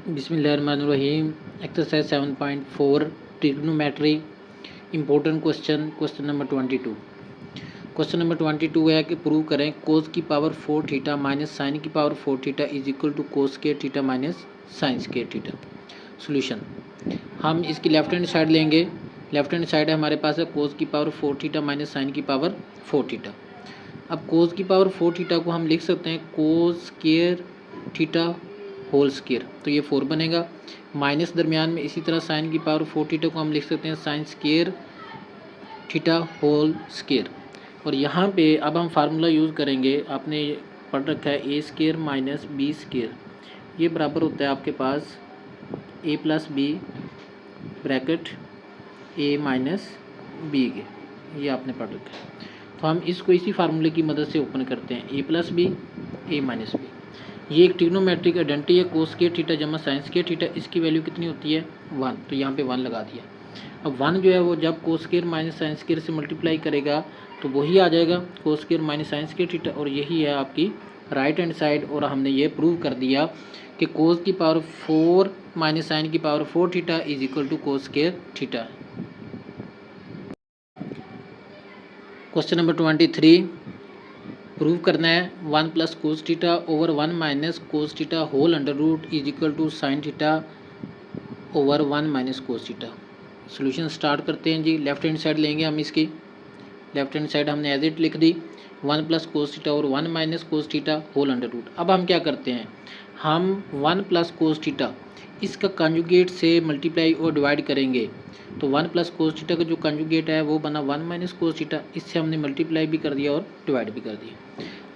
बिस्मिल्लाहिर्रहमानिर्रहीम। Exercise 7.4 trigonometry important question number 22। Question number 22 है कि प्रूव करें कोस की पावर 4 थीटा माइनस साइन की power 4 theta is equal to cos square theta minus sine square theta. Solution, हम इसकी left hand side लेंगे। Left hand side हमारे पास है कोस की पावर 4 थीटा माइनस साइन की पावर 4 थीटा। अब कोस की पावर 4 थीटा को हम लिख सकते हैं cos square theta whole square, तो ये 4 बनेगा। माइनस दरमियान में इसी तरह साइन की पावर 4 थीटा को हम लिख सकते हैं sine square theta whole square. और यहाँ पे अब हम फार्मूला यूज़ करेंगे, आपने पढ़ रखा है ए स्क्वायर माइनस बी स्क्वायर, ये बराबर होता है आपके पास ए प्लस बी ब्रैकेट ए माइनस बी के, ये आपने पढ़ रखा है। तो हम इसको इसी फार्मूले की मदद से ओपन करते हैं, ए प्लस बी ए माइनस बी। ये एक ट्रिग्नोमेट्रिक आइडेंटिटी है, कोस स्क्वायर थीटा जमा साइन स्क्वायर थीटा, इसकी वैल्यू कितनी होती है 1, तो यहाँ पे 1 लगा दिया। अब 1 जो है वो जब cos square minus sine square से मल्टीप्लाई करेगा तो वही आ जाएगा cos square minus sine square theta, और यही है आपकी राइट हैंड साइड। और हमने ये प्रूव कर दिया कि कोस की पावर 4 माइनस साइन की power 4 theta is equal to cos square theta. Question number 23 prove करना है 1 plus cos theta over 1 minus cos theta whole under root is equal to sine theta over 1 minus cos theta. Solution start करते हैं जी। Left hand side लेंगे हम इसकी, left hand side हमने as it लिख दी 1 प्लस कोस थीटा और 1 minus cos theta whole under root. अब हम क्या करते हैं, हम 1 प्लस कोस थीटा इसका कंजुगेट से मल्टीप्लाई और डिवाइड करेंगे, तो 1 प्लस कोस थीटा का जो कंजुगेट है वो बना 1 माइनस कोस थीटा, इससे हमने मल्टीप्लाई भी कर दिया और डिवाइड भी कर दिया।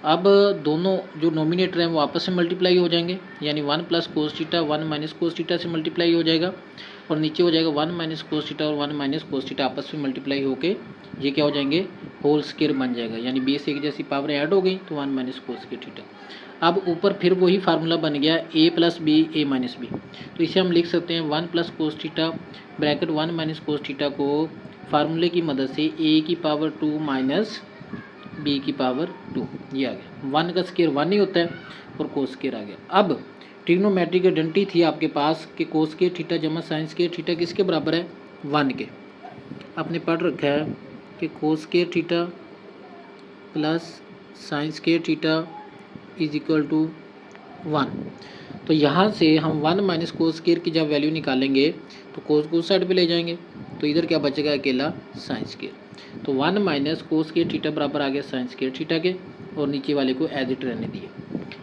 अब दोनों जो नोमिनेटर हैं वो आपस में मल्टीप्लाई हो जाएंगे, यानी 1 plus cos theta 1 minus cos theta से मल्टीप्लाई हो जाएगा, और नीचे हो जाएगा 1 माइनस कोस थीटा और 1 माइनस कोस थीटा आपस में मल्टीप्लाई होके ये क्या हो जाएंगे होल स्क्वायर बन जाएगा, यानी बेस एक जैसी पावर ऐड हो गई तो 1 माइनस कोस स्क्वायर थीटा। अब ऊपर फिर वही फार्मूला बन गया ए प्लस बी ए माइनस बी, तो इसे हम लिख सकते हैं 1 plus cos theta bracket 1 minus cos theta को फार्मूले की मदद से ए की पावर 2 माइनस बी की पावर 2, ये आ गया। 1 का स्क्वायर 1 ही होता है और कोस स्क्वायर आ गया। अब ट्रिग्नोमेट्रिक आइडेंटिटी थी आपके पास कि कोस स्क्वायर थीटा जमा साइन स्क्वायर थीटा किसके बराबर है 1 के। आपने पढ़ रखा है कि cos square theta plus sine square theta is equal to 1। तो यहाँ से हम 1 माइनस कोस स्क्वायर की जब वैल्यू निकालेंगे तो कोस को साइड पे ले जाएंगे, तो इधर क्या बचेगा अकेला साइन स्क्वायर। तो 1 माइनस कोस स्क्वायर थीटा बराबर आ गया साइन स्क्वायर थीटा के, और नीचे वाले को एज इट रहने दिए।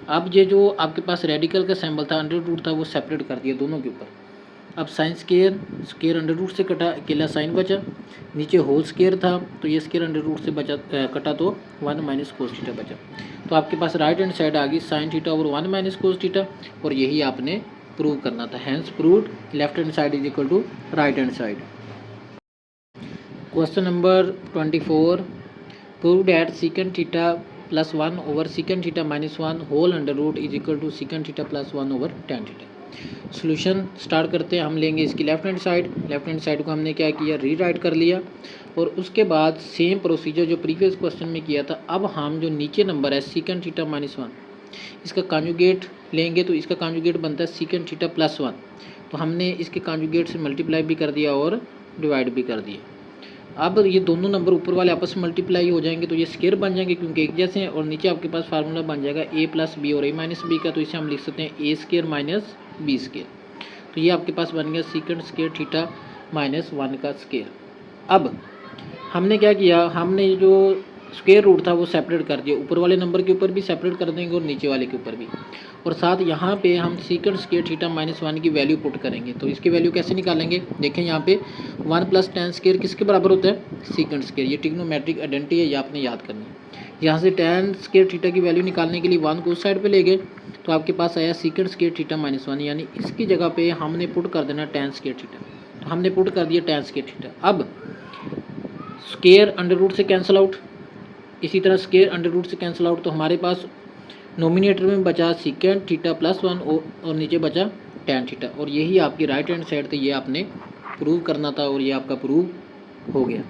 अब ये जो आपके पास रेडिकल का सिंबल था अंडर रूट था वो सेपरेट कर दिया दोनों के ऊपर। अब साइन स्क्वायर अंडर रूट से कटा, अकेला साइन बचा, नीचे होल स्क्वायर था तो ये स्क्वायर अंडर रूट से बचा कटा तो 1 माइनस कोस थीटा बचा। तो आपके पास राइट हैंड साइड आ गई sine theta over 1 minus cos theta, और यही आपने प्रूव करना था। Hence proved left hand side is equal to right hand side. Question number 24 prove that secant theta plus 1 over secant theta minus 1 whole under root is equal to secant theta plus 1 over tan theta. Solution start करते हैं। हम लेंगे इसकी left hand side को हमने क्या किया rewrite कर लिया, और उसके बाद सेम प्रोसीजर जो प्रीवियस क्वेश्चन में किया था। अब हम जो नीचे नंबर है सीकेंड थीटा माइनस 1 इसका कॉन्जुगेट लेंगे, तो इसका कॉन्जुगेट बनता है सीकेंड थीटा प्लस 1, तो हमने इसके कॉन्जुगेट से मल्टीप्लाई भी कर दिया और डिवाइड भी कर दिया। अब ये दोनों नंबर ऊपर वाले आपस में मल्टीप्लाई हो जाएंगे तो ये स्क्वायर बन जाएंगे क्योंकि एक जैसे हैं, और नीचे आपके पास फार्मूला बन जाएगा ए प्लस बी और ए माइनस बी का, तो इसे हम लिख सकते हैं ए स्क्वायर माइनस बी स्क्वायर। तो ये आपके पास बन गया सीकेंड स्क्वायर थीटा माइनस 1 का स्क्वायर। अब हमने क्या किया, हमने जो स्क्वायर रूट था वो सेपरेट कर दिया, ऊपर वाले नंबर के ऊपर भी सेपरेट कर देंगे और नीचे वाले के ऊपर भी, और साथ यहाँ पे हम सीकेंड स्क्वायर थीटा माइनस 1 की वैल्यू पुट करेंगे। तो इसकी वैल्यू कैसे निकालेंगे, देखें यहाँ पे 1 प्लस टेन स्क्वायर किसके बराबर होता है सीकेंड स्क्वायर। ये ट्रिग्नोमेट्रिक आइडेंटिटी है, ये आपने याद करनी है। यहाँ से टेन स्क्वायर थीटा की वैल्यू निकालने के लिए 1 को उस साइड पर ले गए, तो आपके पास आया सीकेंड स्क्वायर थीटा माइनस 1, यानी इसकी जगह पे हमने पुट कर देना टेन स्क्वायर थीटा, तो हमने पुट कर दिया टेन स्क्वायर थीटा। अब स्क्वायर अंडर रूट से कैंसिल आउट, इसी तरह स्क्वायर अंडर रूट से कैंसिल आउट, तो हमारे पास नोमिनेटर में बचा सीकेंड थीटा प्लस 1 और नीचे बचा टेन थीटा, और यही आपकी राइट हैंड साइड थी, ये आपने प्रूव करना था और ये आपका प्रूव हो गया।